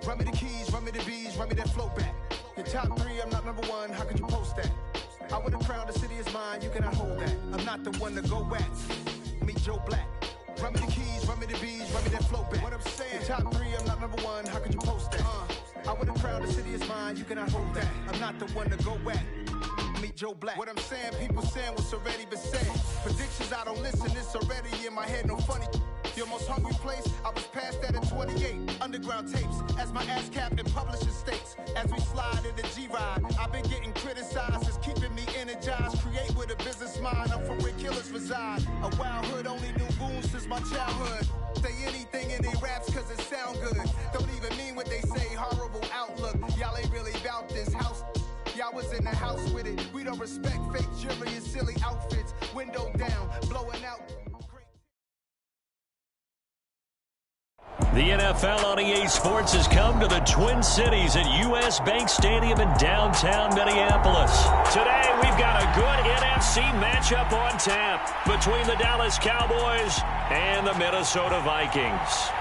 Run me the keys, run me the bees, run me that flow back. Your top three, I'm not number one, how could you post that? I would have crowned the city is mine, you cannot hold that. I'm not the one to go at. Meet Joe Black. Run me the keys, run me the bees, run me that flow back. What I'm saying, your top three, I'm not number one, how could you post that? I would have crowned the city is mine, you cannot hold that. I'm not the one to go at. Meet Joe Black. What I'm saying, people saying what's already been said. Predictions, I don't listen, it's already in my head, no funny. Your most hungry place, I was past that in 28. Underground tapes, as my ass cap in publishing states. As we slide in the G-Ride, I've been getting criticized, it's keeping me energized. Create with a business mind, I'm from where killers reside. A wild hood, only knew goons since my childhood. Say anything in they raps cause it sound good. Don't even mean what they say, horrible outlook. Y'all ain't really about this house. Y'all was in the house with it. We don't respect fake jewelry and silly outfits. Window down, blowing out. The NFL on EA Sports has come to the Twin Cities at U.S. Bank Stadium in downtown Minneapolis. Today, we've got a good NFC matchup on tap between the Dallas Cowboys and the Minnesota Vikings.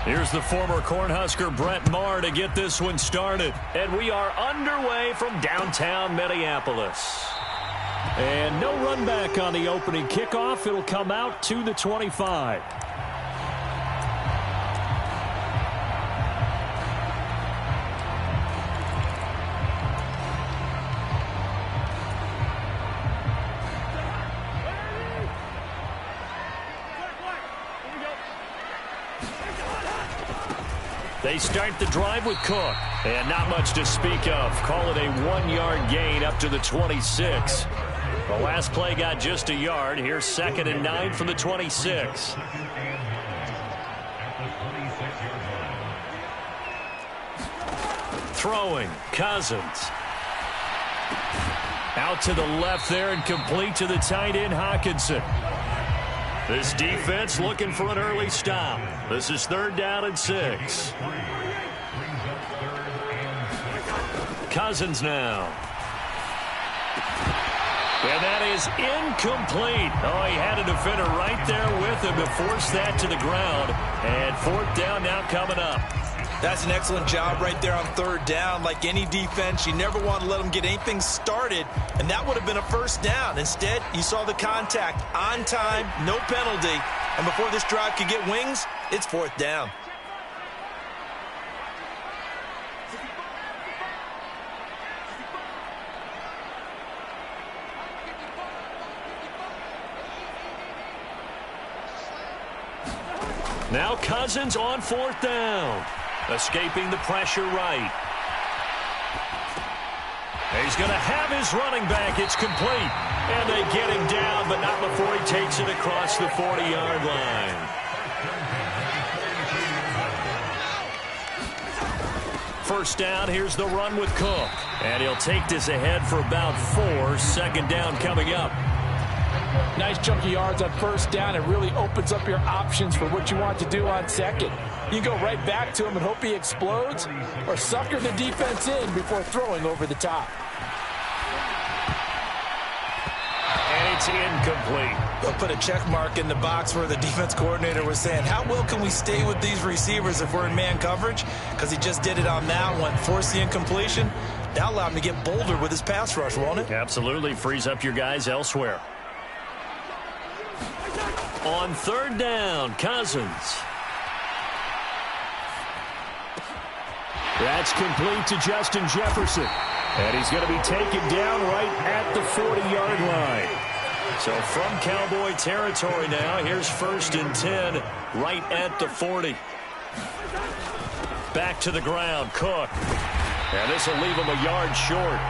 Here's the former Cornhusker Brett Maher to get this one started. And we are underway from downtown Minneapolis. And no run back on the opening kickoff. It'll come out to the 25. They start the drive with Cook. And not much to speak of. Call it a 1-yard gain up to the 26. The last play got just a yard. Here's 2nd and 9 from the 26. Throwing, Cousins. Out to the left there and complete to the tight end, Hockenson. This defense looking for an early stop. This is 3rd down and 6. Cousins now. And that is incomplete. Oh, he had a defender right there with him to force that to the ground. And 4th down now coming up. That's an excellent job right there on 3rd down. Like any defense, you never want to let them get anything started, and that would have been a 1st down. Instead, you saw the contact on time, no penalty, and before this drive could get wings, it's 4th down. Now Cousins on 4th down. Escaping the pressure right. He's going to have his running back. It's complete. And they get him down, but not before he takes it across the 40-yard line. First down, here's the run with Cook. And he'll take this ahead for about 4. 2nd down coming up. Nice chunky yards on 1st down. It really opens up your options for what you want to do on 2nd. You go right back to him and hope he explodes, or sucker the defense in before throwing over the top. And it's incomplete. They'll put a check mark in the box where the defense coordinator was saying, how well can we stay with these receivers if we're in man coverage? Because he just did it on that one, forced the incompletion. That allowed him to get bolder with his pass rush, won't it? Absolutely. Frees up your guys elsewhere. On 3rd down, Cousins. That's complete to Justin Jefferson. And he's going to be taken down right at the 40-yard line. So from Cowboy territory now, here's 1st and 10 right at the 40. Back to the ground, Cook. And this will leave him a yard short.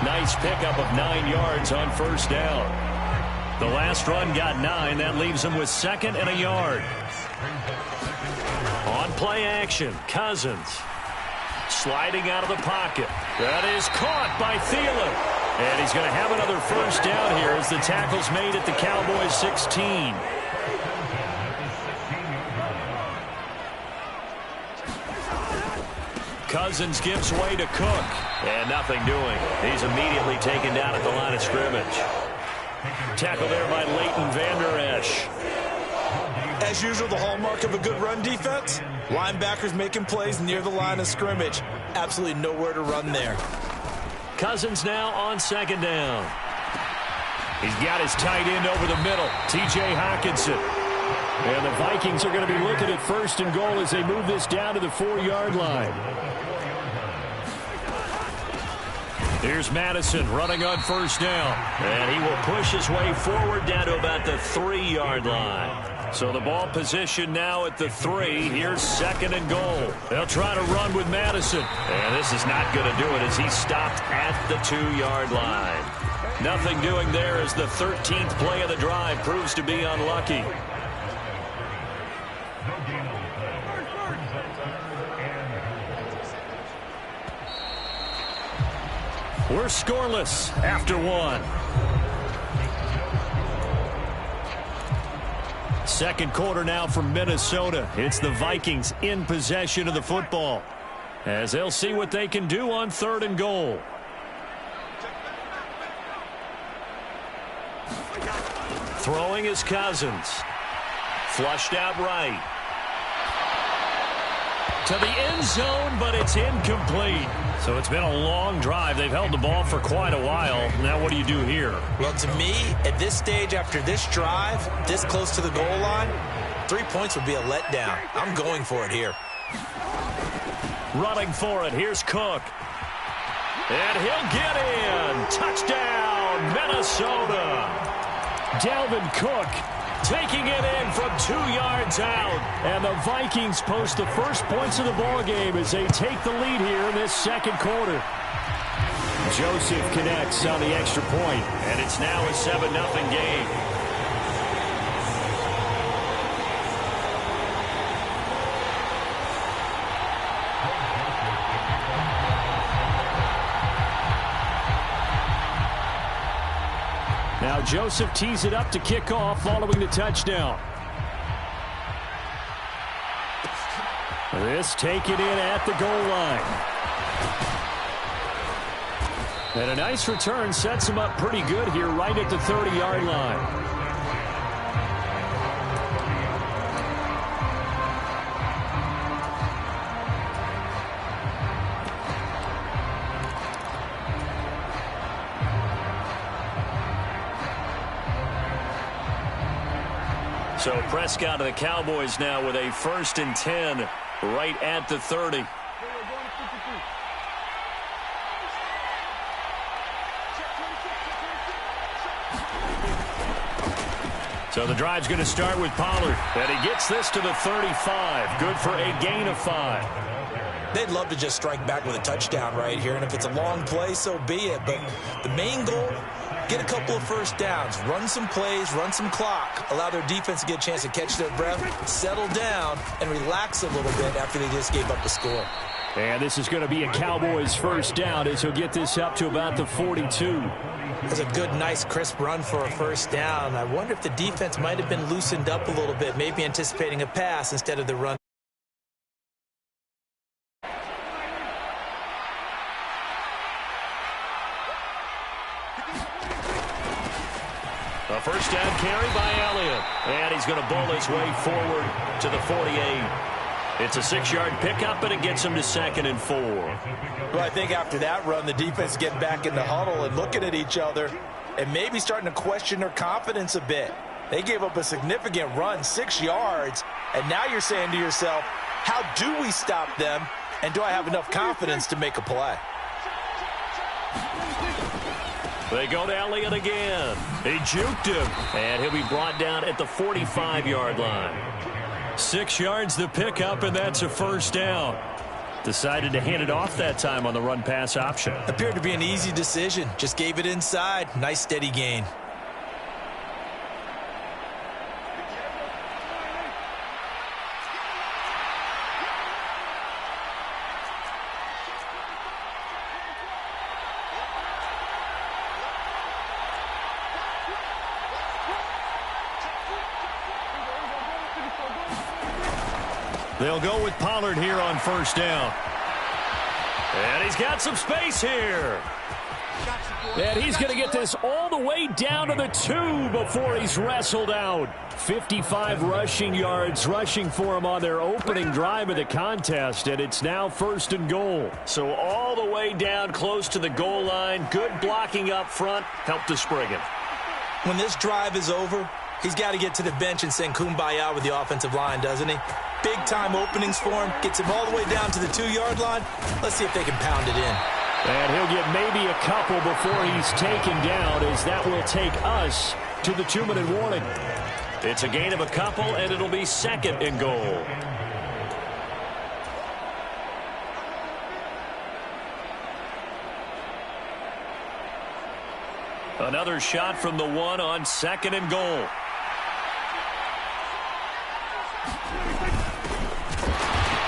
Nice pickup of 9 yards on 1st down. The last run got 9. That leaves him with 2nd and a yard. On play action, Cousins. Sliding out of the pocket. That is caught by Thielen. And he's going to have another first down here as the tackle's made at the Cowboys 16. Cousins gives way to Cook. And nothing doing. He's immediately taken down at the line of scrimmage. Tackled there by Leighton Vander Esch. As usual, the hallmark of a good run defense, linebackers making plays near the line of scrimmage. Absolutely nowhere to run there. Cousins now on second down. He's got his tight end over the middle, T.J. Hockenson. And the Vikings are going to be looking at first and goal as they move this down to the 4-yard line. Here's Madison running on first down. And he will push his way forward down to about the 3-yard line. So the ball position now at the 3. Here's second and goal. They'll try to run with Madison. And this is not going to do it as he's stopped at the 2-yard line. Nothing doing there as the 13th play of the drive proves to be unlucky. We're scoreless after one. Second quarter now from Minnesota. It's the Vikings in possession of the football as they'll see what they can do on third and goal. Throwing is Cousins. Flushed out right. To the end zone, but it's incomplete. So it's been a long drive. They've held the ball for quite a while. Now what do you do here? Well, to me, at this stage after this drive, this close to the goal line, 3 points would be a letdown. I'm going for it here. Running for it. Here's Cook. And he'll get in. Touchdown, Minnesota. Dalvin Cook taking it in from 2 yards out. And the Vikings post the first points of the ballgame as they take the lead here in this second quarter. Joseph connects on the extra point, and it's now a 7-0 game. Now Joseph tees it up to kick off following the touchdown. This taken in at the goal line. And a nice return sets him up pretty good here right at the 30-yard line. So Prescott of the Cowboys now with a 1st and 10 right at the 30. So the drive's going to start with Pollard. And he gets this to the 35. Good for a gain of 5. They'd love to just strike back with a touchdown right here. And if it's a long play, so be it. But the main goal, get a couple of first downs, run some plays, run some clock, allow their defense to get a chance to catch their breath, settle down, and relax a little bit after they just gave up the score. And this is going to be a Cowboys first down as he'll get this up to about the 42. That's a good, nice, crisp run for a first down. I wonder if the defense might have been loosened up a little bit, maybe anticipating a pass instead of the run. A first down carry by Elliott. And he's going to bowl his way forward to the 48. It's a 6-yard pickup, and it gets him to 2nd and 4. Well, I think after that run, the defense getting back in the huddle and looking at each other and maybe starting to question their confidence a bit. They gave up a significant run, 6 yards, and now you're saying to yourself, how do we stop them, and do I have enough confidence to make a play? They go to Elliott again. He juked him, and he'll be brought down at the 45-yard line. 6 yards the pickup, and that's a first down. Decided to hand it off that time on the run-pass option. Appeared to be an easy decision. Just gave it inside. Nice, steady gain. They'll go with Pollard here on first down. And he's got some space here. And he's going to get this all the way down to the 2 before he's wrestled out. 55 rushing yards rushing for him on their opening drive of the contest, and it's now 1st and goal. So all the way down close to the goal line. Good blocking up front. Helped to spring him. When this drive is over, he's got to get to the bench and sing Kumbaya with the offensive line, doesn't he? Big-time openings for him. Gets him all the way down to the 2-yard line. Let's see if they can pound it in. And he'll get maybe a couple before he's taken down, as that will take us to the 2-minute warning. It's a gain of a couple, and it'll be 2nd and goal. Another shot from the 1 on 2nd and goal.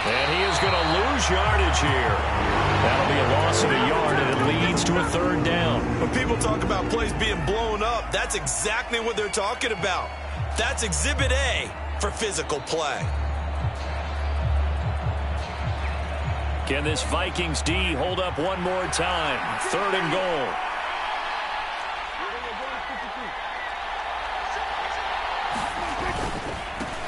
And he is going to lose yardage here. That'll be a loss of a yard, and it leads to a 3rd down. When people talk about plays being blown up, that's exactly what they're talking about. That's Exhibit A for physical play. Can this Vikings D hold up one more time? 3rd and goal.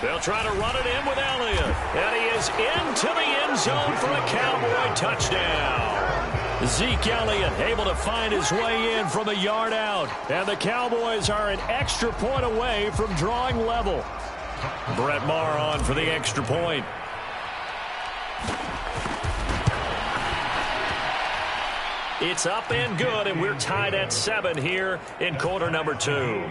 They'll try to run it in with Elliott. And he is into the end zone for a Cowboy touchdown. Zeke Elliott able to find his way in from a yard out. And the Cowboys are an extra point away from drawing level. Brett Maher on for the extra point. It's up and good, and we're tied at 7 here in quarter number 2.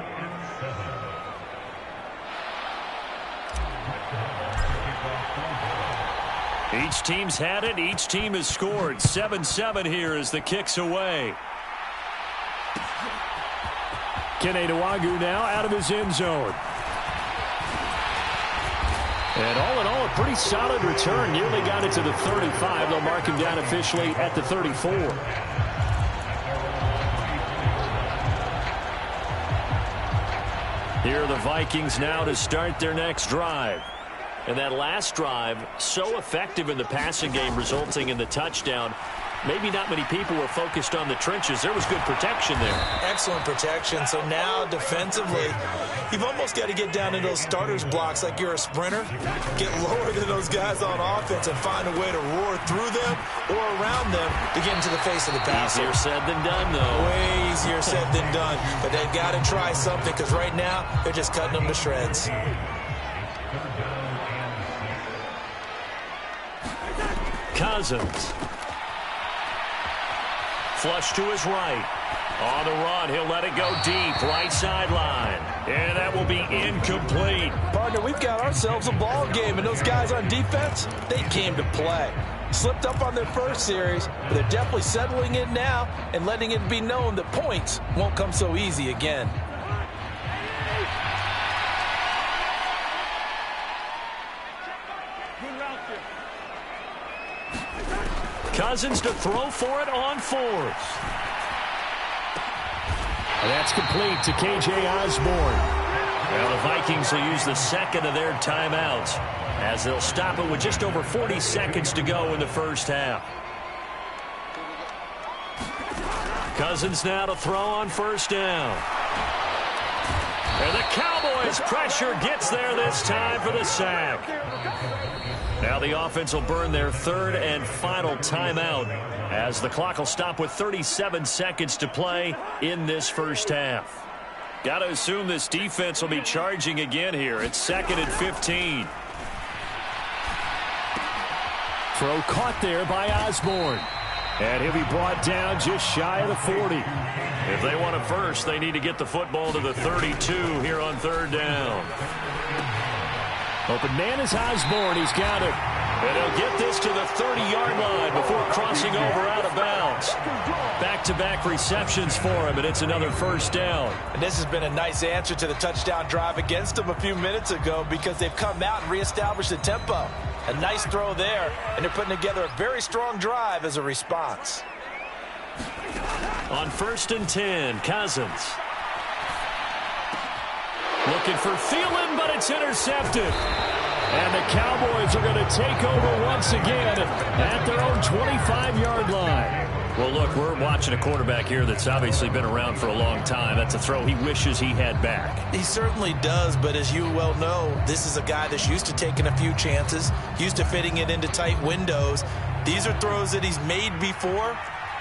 Each team's had it. Each team has scored. 7-7 here as the kick's away. Kene Nwangwu now out of his end zone. And all in all, a pretty solid return. Nearly got it to the 35. They'll mark him down officially at the 34. Here are the Vikings now to start their next drive. And that last drive, so effective in the passing game, resulting in the touchdown. Maybe not many people were focused on the trenches. There was good protection there. Excellent protection. So now defensively, you've almost got to get down in those starters blocks like you're a sprinter. Get lower than those guys on offense and find a way to roar through them or around them to get into the face of the passer. Easier said than done, though. Way easier said than done. But they've got to try something, because right now they're just cutting them to shreds. Cousins. Flush to his right. On the run, he'll let it go deep, right sideline. And that will be incomplete. Partner, we've got ourselves a ball game, and those guys on defense, they came to play. Slipped up on their first series, but they're definitely settling in now and letting it be known that points won't come so easy again. Cousins to throw for it on 4th. That's complete to K.J. Osborne. Well, the Vikings will use the 2nd of their timeouts as they'll stop it with just over 40 seconds to go in the first half. Cousins now to throw on 1st down. And the Cowboys' pressure gets there this time for the sack. Now the offense will burn their 3rd and final timeout as the clock will stop with 37 seconds to play in this first half. Got to assume this defense will be charging again here. It's 2nd and 15. Throw caught there by Osborne. And he'll be brought down just shy of the 40. If they want a first, they need to get the football to the 32 here on 3rd down. Open man is Osborne. He's got it. And he'll get this to the 30-yard line before crossing over out of bounds. Back-to-back receptions for him, and it's another 1st down. And this has been a nice answer to the touchdown drive against them a few minutes ago, because they've come out and reestablished the tempo. A nice throw there, and they're putting together a very strong drive as a response. On 1st and 10, Cousins. Looking for Thielen, but it's intercepted. And the Cowboys are going to take over once again at their own 25-yard line. Well, look, we're watching a quarterback here that's obviously been around for a long time. That's a throw he wishes he had back. He certainly does, but as you well know, this is a guy that's used to taking a few chances, used to fitting it into tight windows. These are throws that he's made before.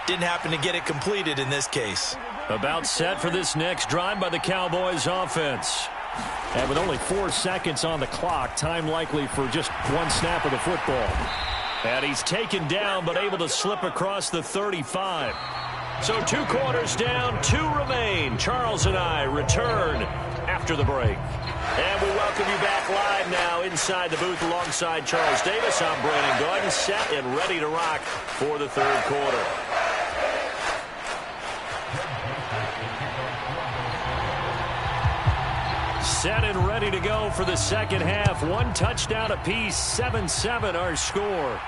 Didn't happen to get it completed in this case. About set for this next drive by the Cowboys offense. And with only 4 seconds on the clock, time likely for just one snap of the football. And he's taken down, but able to slip across the 35. So 2 quarters down, 2 remain. Charles and I return after the break. And we welcome you back live now inside the booth alongside Charles Davis. I'm Brandon Gordon, set and ready to rock for the 3rd quarter. Set and ready to go for the 2nd half. 1 touchdown apiece, 7-7 our score.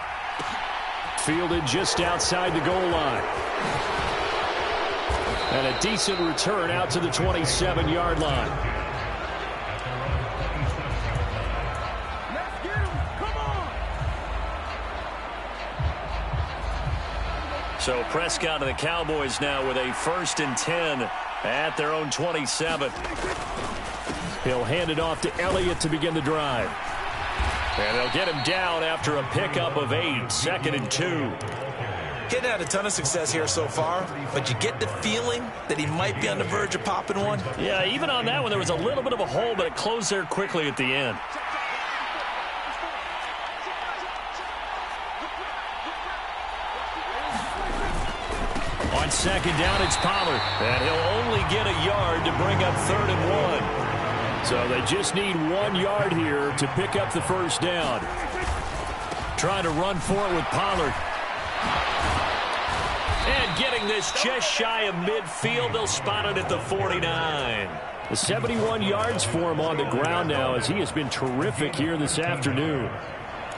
Fielded just outside the goal line. And a decent return out to the 27-yard line. Let's get him. Come on. So Prescott and the Cowboys now with a 1st and 10 at their own 27. He'll hand it off to Elliott to begin the drive. And they'll get him down after a pickup of 8, 2nd and 2. Getting had a ton of success here so far, but you get the feeling that he might be on the verge of popping one. Yeah, even on that one, there was a little bit of a hole, but it closed there quickly at the end. On 2nd down, it's Pollard. And he'll only get a yard to bring up 3rd and 1. So they just need 1 yard here to pick up the 1st down. Trying to run for it with Pollard. And getting this just shy of midfield. They'll spot it at the 49. The 71 yards for him on the ground now as he has been terrific here this afternoon.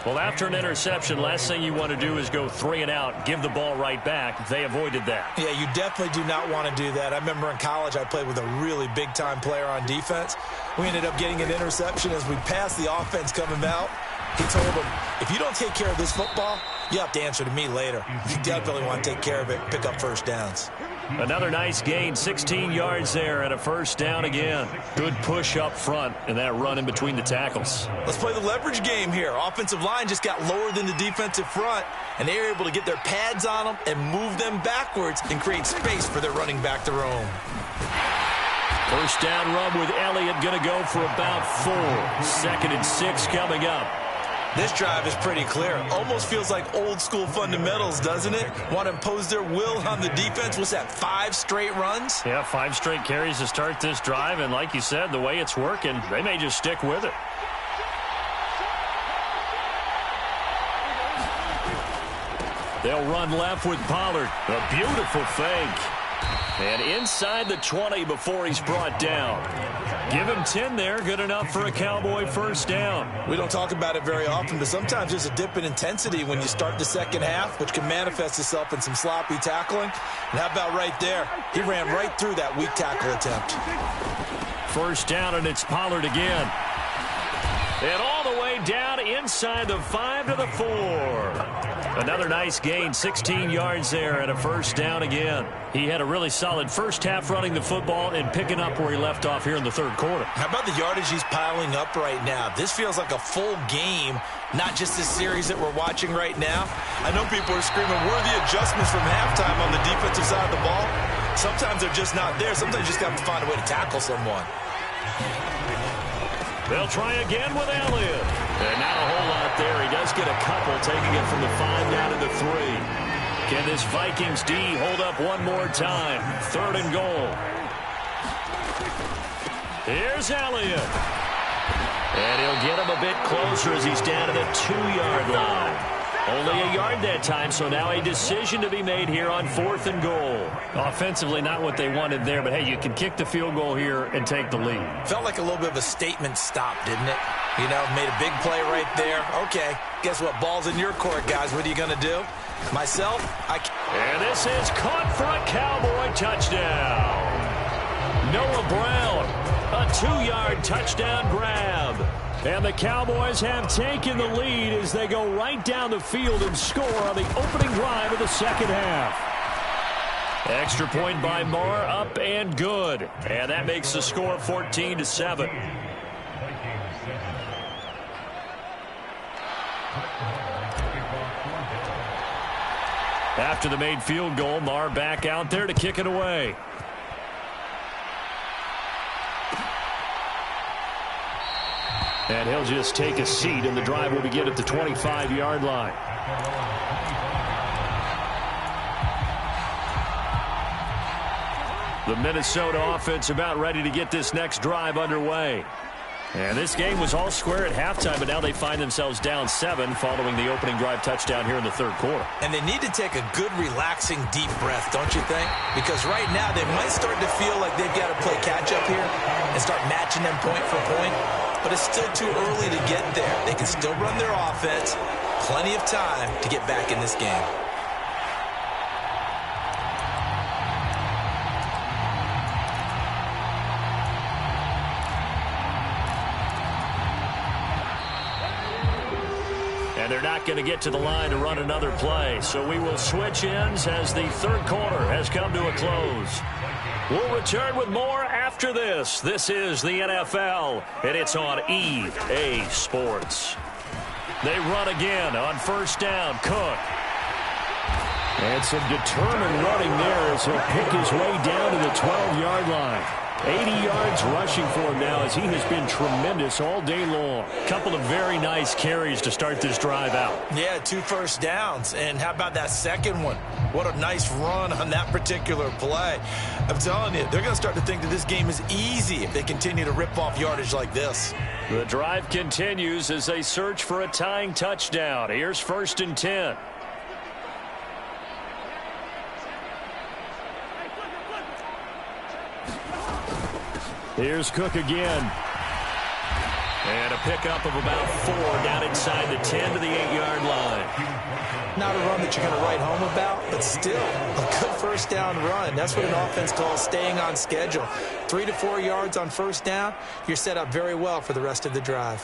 Well, after an interception, last thing you want to do is go 3 and out, give the ball right back. They avoided that. Yeah, you definitely do not want to do that. I remember in college I played with a really big-time player on defense. We ended up getting an interception as we passed the offense coming out. He told him, if you don't take care of this football, you have to answer to me later. You definitely want to take care of it, pick up 1st downs. Another nice gain, 16 yards there and a 1st down again. Good push up front and that run in between the tackles. Let's play the leverage game here. Offensive line just got lower than the defensive front, and they were able to get their pads on them and move them backwards and create space for their running back to roam. 1st down run with Elliott going to go for about 4. 2nd and 6 coming up. This drive is pretty clear. Almost feels like old school fundamentals, doesn't it? Want to impose their will on the defense. What's that, 5 straight runs? Yeah, 5 straight carries to start this drive. And like you said, the way it's working, they may just stick with it. They'll run left with Pollard. A beautiful fake. And inside the 20 before he's brought down. Give him 10 there. Good enough for a Cowboy 1st down. We don't talk about it very often, but sometimes there's a dip in intensity when you start the 2nd half, which can manifest itself in some sloppy tackling. And how about right there? He ran right through that weak tackle attempt. 1st down, and it's Pollard again. And all the way down inside the 5 to the 4. Another nice gain, 16 yards there and a 1st down again. He had a really solid 1st half running the football and picking up where he left off here in the 3rd quarter. How about the yardage he's piling up right now? This feels like a full game, not just this series that we're watching right now. I know people are screaming, where are the adjustments from halftime on the defensive side of the ball? Sometimes they're just not there. Sometimes you just have to find a way to tackle someone. They'll try again with Elliott. And not a whole lot there. He does get a couple, taking it from the 5 down to the 3. Can this Vikings D hold up one more time? 3rd and goal. Here's Elliott. And he'll get him a bit closer as he's down at the 2-yard line. Only a yard that time, so now a decision to be made here on 4th and goal. Offensively, not what they wanted there, but hey, you can kick the field goal here and take the lead. Felt like a little bit of a statement stop, didn't it? You know, made a big play right there. Okay, guess what? Ball's in your court, guys. What are you going to do? Myself, And this is caught for a Cowboy touchdown. Noah Brown, a 2-yard touchdown grab. And the Cowboys have taken the lead as they go right down the field and score on the opening drive of the second half. Extra point by Marr, up and good. And that makes the score 14-7. After the made field goal, Marr back out there to kick it away. And he'll just take a seat, and the drive will begin at the 25-yard line. The Minnesota offense about ready to get this next drive underway. And this game was all square at halftime, but now they find themselves down 7 following the opening drive touchdown here in the third quarter. And they need to take a good, relaxing, deep breath, don't you think? Because right now they might start to feel like they've got to play catch-up here and start matching them point for point. But it's still too early to get there. They can still run their offense. Plenty of time to get back in this game. They're not going to get to the line to run another play, so we will switch ends as the third quarter has come to a close. We'll return with more after this. This is the NFL, and it's on EA Sports. They run again on first down. Cook. And some determined running there as he'll pick his way down to the 12-yard line. 80 yards rushing for him now as he has been tremendous all day long. Couple of very nice carries to start this drive out. Yeah, 2 first downs. And how about that second one? What a nice run on that particular play. I'm telling you, they're going to start to think that this game is easy if they continue to rip off yardage like this. The drive continues as they search for a tying touchdown. Here's 1st and 10. Here's Cook again. And a pickup of about 4 down inside the 10 to the 8-yard line. Not a run that you're going to write home about, but still a good first down run. That's what an offense calls staying on schedule. 3 to 4 yards on first down, you're set up very well for the rest of the drive.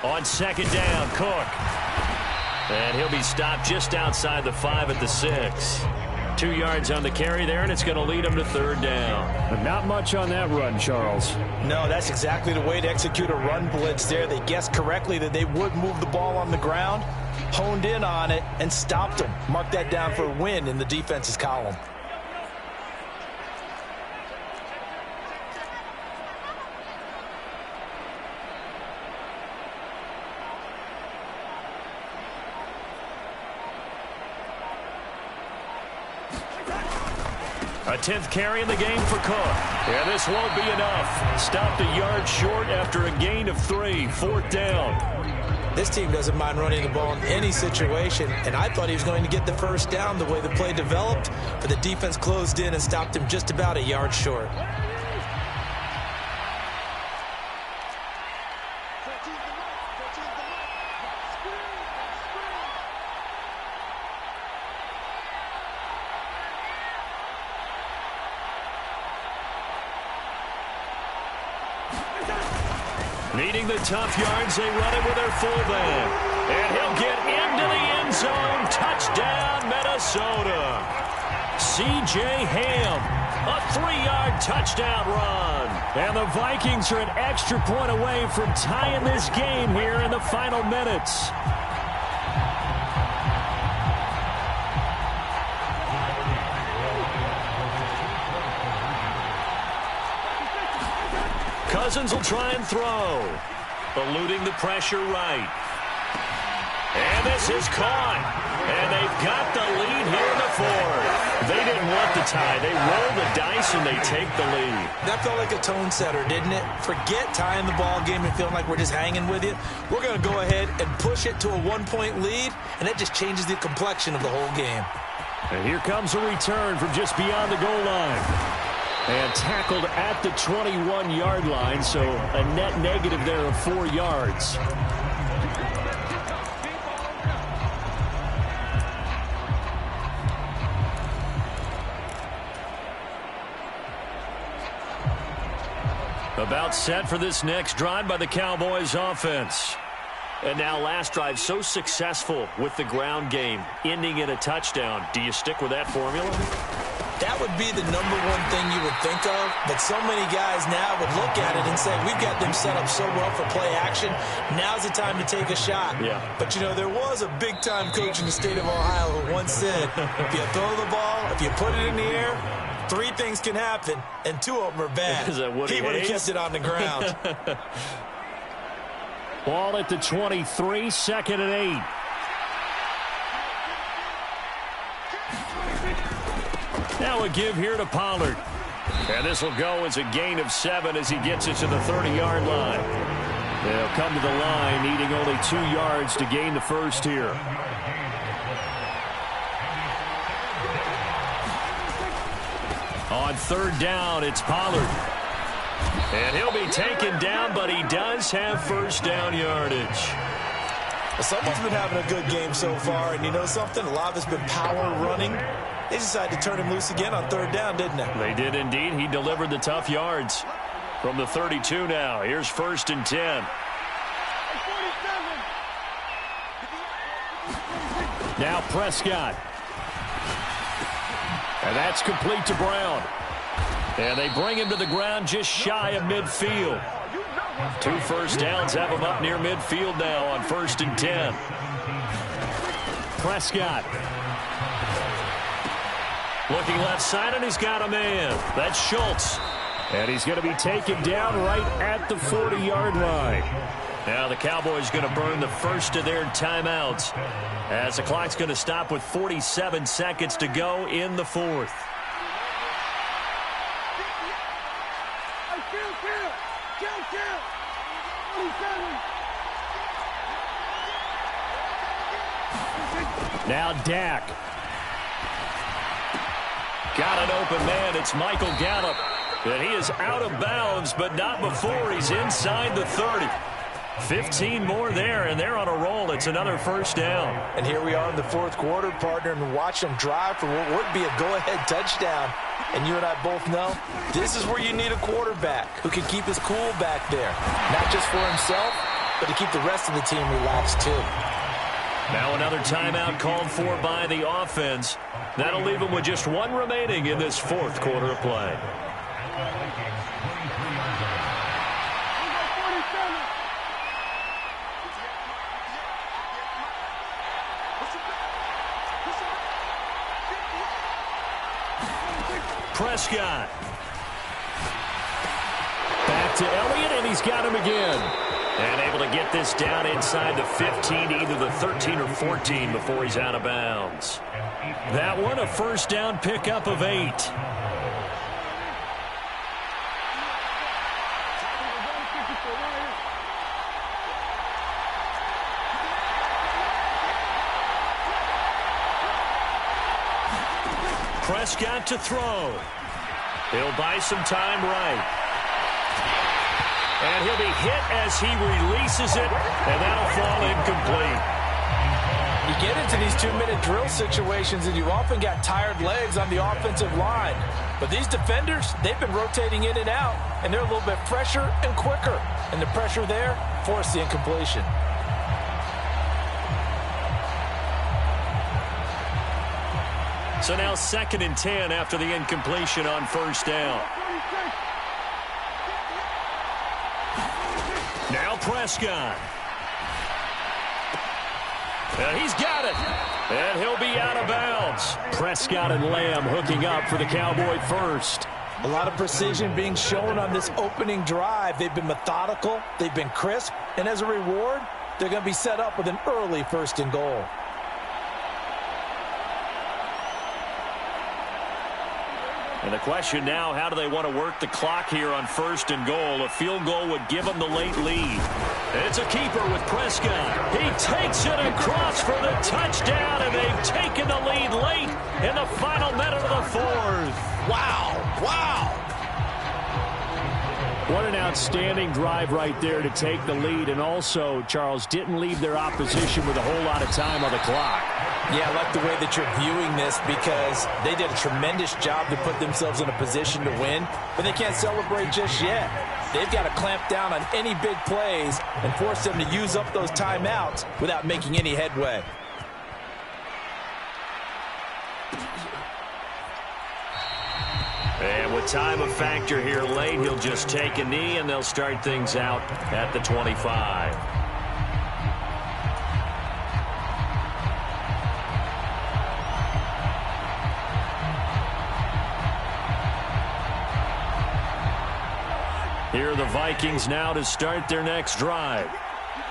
On second down, Cook. And he'll be stopped just outside the 5 at the 6. 2 yards on the carry there, and it's going to lead him to third down. But not much on that run, Charles. No, that's exactly the way to execute a run blitz there. They guessed correctly that they would move the ball on the ground, honed in on it, and stopped them. Mark that down for a win in the defense's column. A 10th carry in the game for Cook. Yeah, this won't be enough. Stopped a yard short after a gain of 3. 4th down. This team doesn't mind running the ball in any situation, and I thought he was going to get the first down the way the play developed, but the defense closed in and stopped him just about a yard short. Needing the tough yards, they run it with their fullback. And he'll get into the end zone. Touchdown, Minnesota. C.J. Ham, a 3-yard touchdown run. And the Vikings are an extra point away from tying this game here in the final minutes. Cousins will try and throw. Eluding the pressure right. And this is caught. And they've got the lead here in the 4th. They didn't want the tie. They roll the dice and they take the lead. That felt like a tone setter, didn't it? Forget tying the ball game and feeling like we're just hanging with you. We're going to go ahead and push it to a 1-point lead, and that just changes the complexion of the whole game. And here comes a return from just beyond the goal line. And tackled at the 21-yard line, so a net negative there of 4 yards. About set for this next drive by the Cowboys offense. And now last drive so successful with the ground game, ending in a touchdown. Do you stick with that formula? That would be the number one thing you would think of, but so many guys now would look at it and say, we've got them set up so well for play action. Now's the time to take a shot. Yeah. But, you know, there was a big-time coach in the state of Ohio who once said, if you throw the ball, if you put it in the air, 3 things can happen, and 2 of them are bad. He would have kept it on the ground. Ball at the 23, 2nd and 8. Now a give here to Pollard. And this will go as a gain of 7 as he gets it to the 30-yard line. They'll come to the line, needing only 2 yards to gain the first here. On 3rd down, it's Pollard. And he'll be taken down, but he does have first down yardage. Someone's been having a good game so far, and you know something? A lot of it's been power running. They decided to turn him loose again on 3rd down, didn't they? They did indeed. He delivered the tough yards. From the 32 now, here's 1st and 10. Now Prescott. And that's complete to Brown. And they bring him to the ground just shy of midfield. 2 first downs have him up near midfield now on 1st and 10. Prescott. Looking left side, and he's got a man. That's Schultz. And he's going to be taken down right at the 40-yard line. Now the Cowboys going to burn the first of their timeouts as the clock's going to stop with 47 seconds to go in the 4th. Now Dak. Got an open man. It's Michael Gallup. And he is out of bounds, but not before he's inside the 30. 15 more there, and they're on a roll. It's another first down. And here we are in the 4th quarter, partner, and watch them drive for what would be a go-ahead touchdown. And you and I both know this is where you need a quarterback who can keep his cool back there. Not just for himself, but to keep the rest of the team relaxed too. Now another timeout called for by the offense. That'll leave them with just 1 remaining in this 4th quarter of play. Prescott. Back to Elliott, and he's got him again. And able to get this down inside the 15, either the 13 or 14 before he's out of bounds. That one, a first down pickup of 8. Prescott to throw. He'll buy some time right. And he'll be hit as he releases it, and that'll fall incomplete. You get into these 2-minute drill situations, and you've often got tired legs on the offensive line. But these defenders, they've been rotating in and out, and they're a little bit fresher and quicker. And the pressure there forced the incompletion. So now 2nd and 10 after the incompletion on first down. Now Prescott. And he's got it. And he'll be out of bounds. Prescott and Lamb hooking up for the Cowboy first. A lot of precision being shown on this opening drive. They've been methodical. They've been crisp. And as a reward, they're going to be set up with an early 1st and goal. And the question now, how do they want to work the clock here on 1st and goal? A field goal would give them the late lead. It's a keeper with Prescott. He takes it across for the touchdown, and they've taken the lead late in the final minute of the 4th. Wow, wow. What an outstanding drive right there to take the lead. And also, Charles, didn't leave their opposition with a whole lot of time on the clock. Yeah, I like the way that you're viewing this because they did a tremendous job to put themselves in a position to win, but they can't celebrate just yet. they've got to clamp down on any big plays and force them to use up those timeouts without making any headway. And with time a factor here late, he'll just take a knee, and they'll start things out at the 25. Here are the Vikings now to start their next drive.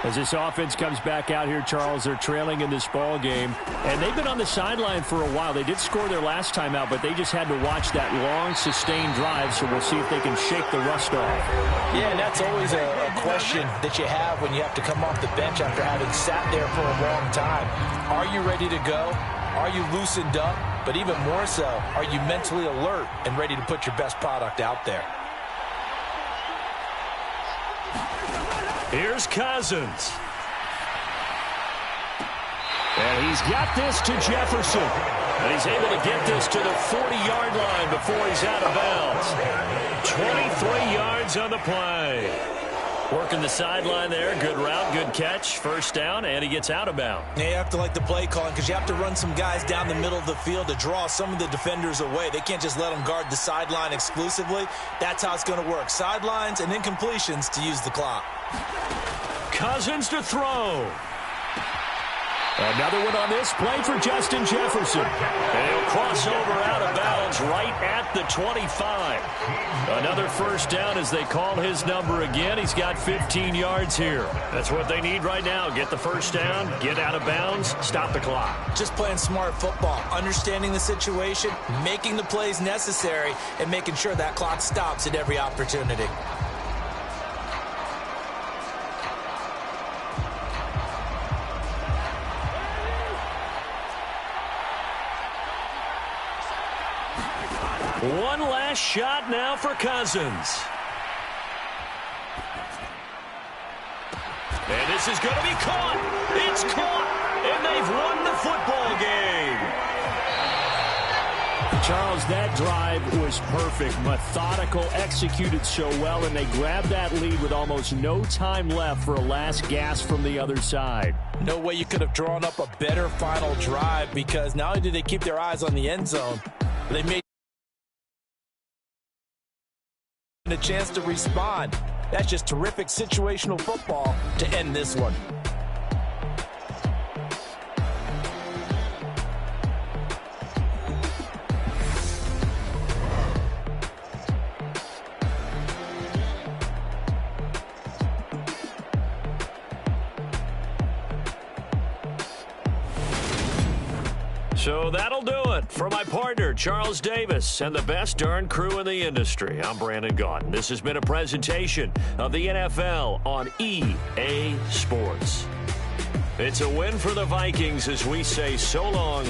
As this offense comes back out here, Charles, they're trailing in this ball game, and they've been on the sideline for a while. They did score their last time out, but they just had to watch that long, sustained drive, so we'll see if they can shake the rust off. Yeah, and that's always a question that you have when you have to come off the bench after having sat there for a long time. Are you ready to go? Are you loosened up? But even more so, are you mentally alert and ready to put your best product out there? Here's Cousins. And he's got this to Jefferson. And he's able to get this to the 40-yard line before he's out of bounds. 23 yards on the play. Working the sideline there. Good route, good catch. First down, and he gets out of bounds. Yeah, you have to like the play calling because you have to run some guys down the middle of the field to draw some of the defenders away. They can't just let them guard the sideline exclusively. That's how it's going to work. Sidelines and incompletions to use the clock. Cousins to throw. Another one on this play for Justin Jefferson. And he'll cross over out of bounds right at the 25. Another first down as they call his number again. He's got 15 yards here. That's what they need right now. Get the first down, get out of bounds, stop the clock. Just playing smart football, understanding the situation, making the plays necessary, and making sure that clock stops at every opportunity. One last shot now for Cousins. And this is going to be caught. It's caught. And they've won the football game. Charles, that drive was perfect. Methodical, executed so well, and they grabbed that lead with almost no time left for a last gasp from the other side. No way you could have drawn up a better final drive because not only did they keep their eyes on the end zone, but they made a chance to respond. That's just terrific situational football to end this one. So that'll do it for my partner, Charles Davis, and the best darn crew in the industry. I'm Brandon Gaudin. This has been a presentation of the NFL on EA Sports. It's a win for the Vikings as we say so long.